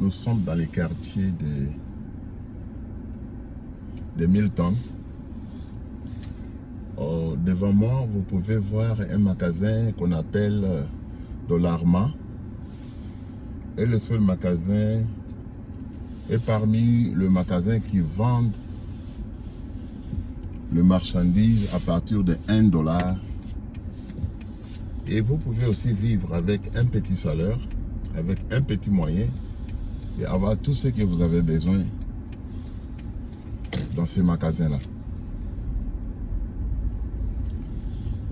Nous sommes dans les quartiers de Milton. Devant moi, vous pouvez voir un magasin qu'on appelle Dollarma. Et le seul magasin est parmi les magasins qui vendent le marchandise à partir de $1. Et vous pouvez aussi vivre avec un petit salaire, avec un petit moyen et avoir tout ce que vous avez besoin dans ces magasins-là.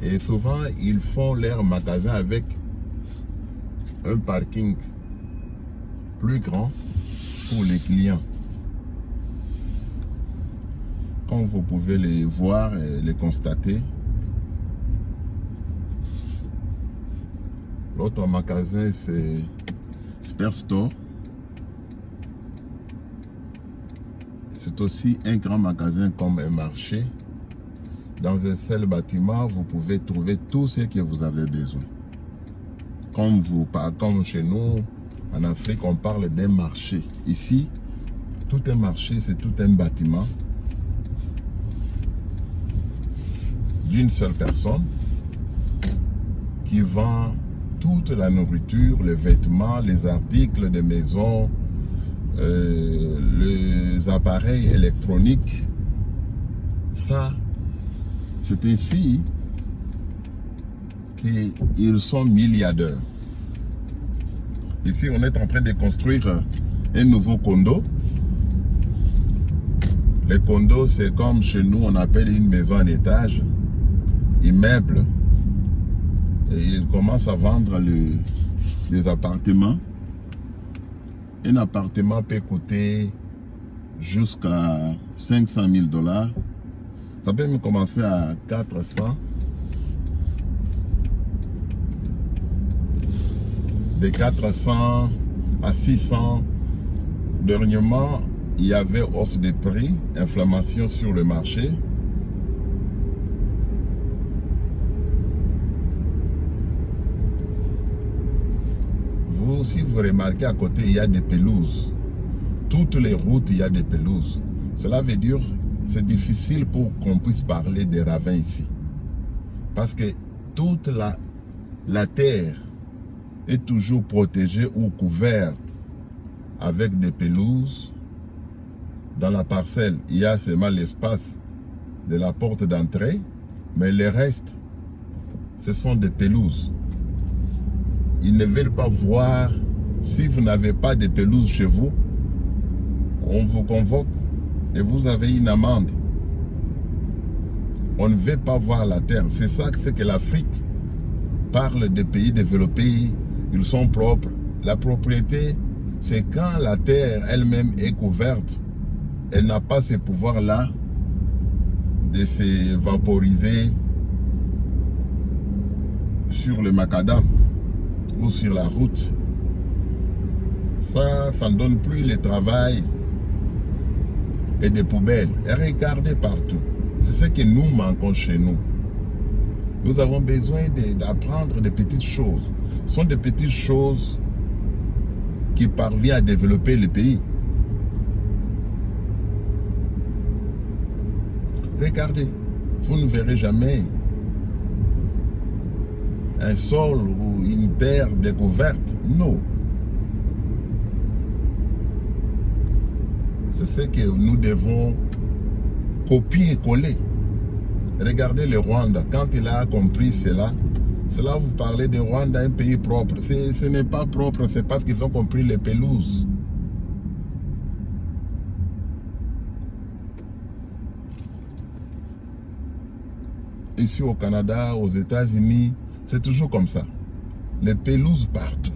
Et souvent, ils font leur magasin avec un parking plus grand pour les clients. Comme vous pouvez les voir et les constater. L'autre magasin, c'est Superstore. C'est aussi un grand magasin comme un marché. Dans un seul bâtiment, vous pouvez trouver tout ce que vous avez besoin. Comme chez nous, en Afrique, on parle d'un marché. Ici, tout un marché, c'est tout un bâtiment d'une seule personne qui vend toute la nourriture, les vêtements, les articles de maison, les appareils électroniques. Ça, c'est ici qu'ils sont milliardaires. Ici, on est en train de construire un nouveau condo. Les condos, c'est comme chez nous, on appelle une maison en étage, immeuble. Et ils commencent à vendre les appartements. Un appartement peut coûter jusqu'à $500 000. Ça peut même commencer à 400. De 400 à 600. Dernièrement, il y avait hausse des prix, inflammation sur le marché. Si vous remarquez à côté, il y a des pelouses. Toutes les routes, il y a des pelouses. Cela veut dire que c'est difficile pour qu'on puisse parler des ravins ici. Parce que toute la terre est toujours protégée ou couverte avec des pelouses. Dans la parcelle, il y a seulement l'espace de la porte d'entrée, mais le reste, ce sont des pelouses. Ils ne veulent pas voir, si vous n'avez pas de pelouse chez vous, on vous convoque et vous avez une amende. On ne veut pas voir la terre. C'est ça que l'Afrique parle des pays développés, ils sont propres. La propriété, c'est quand la terre elle-même est couverte, elle n'a pas ce pouvoir-là de se vaporiser sur le macadam ou sur la route. Ça ne donne plus le travail et des poubelles. Et regardez partout. C'est ce que nous manquons chez nous. Nous avons besoin d'apprendre des petites choses. Ce sont des petites choses qui parviennent à développer le pays. Regardez, vous ne verrez jamais un sol ou une terre découverte. Non. C'est ce que nous devons copier et coller. Regardez le Rwanda. Quand il a compris cela vous parlez de Rwanda, un pays propre. Ce n'est pas propre, c'est parce qu'ils ont compris les pelouses. Ici au Canada, aux États-Unis, c'est toujours comme ça. Les pelouses partout.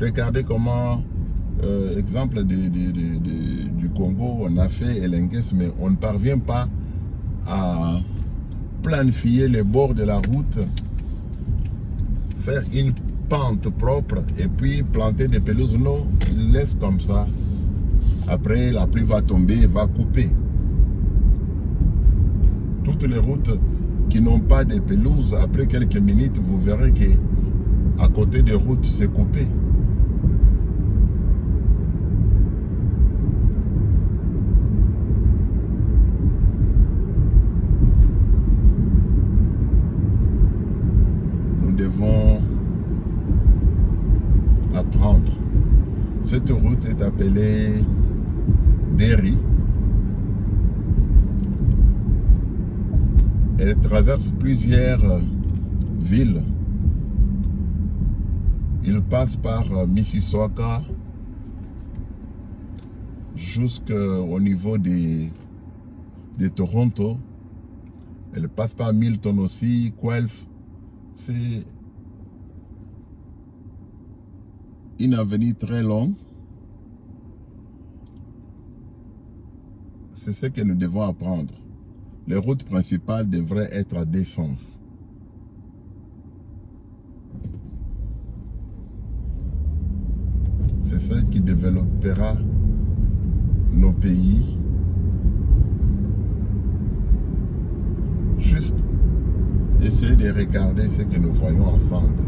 Regardez comment, exemple du Congo, on a fait Elengues, mais on ne parvient pas à planifier les bords de la route, faire une pente propre et puis planter des pelouses. Non, ils laissent comme ça. Après, la pluie va tomber, va couper. Toutes les routes qui n'ont pas de pelouse, après quelques minutes, vous verrez que À côté des routes, c'est coupé. Nous devons apprendre. Cette route est appelée Derry. Elle traverse plusieurs villes. Il passe par Mississauga jusqu'au niveau de Toronto. Elle passe par Milton aussi, Guelph. C'est une avenue très longue. C'est ce que nous devons apprendre. Les routes principales devraient être à deux sens. C'est ce qui développera nos pays. Juste essayer de regarder ce que nous voyons ensemble.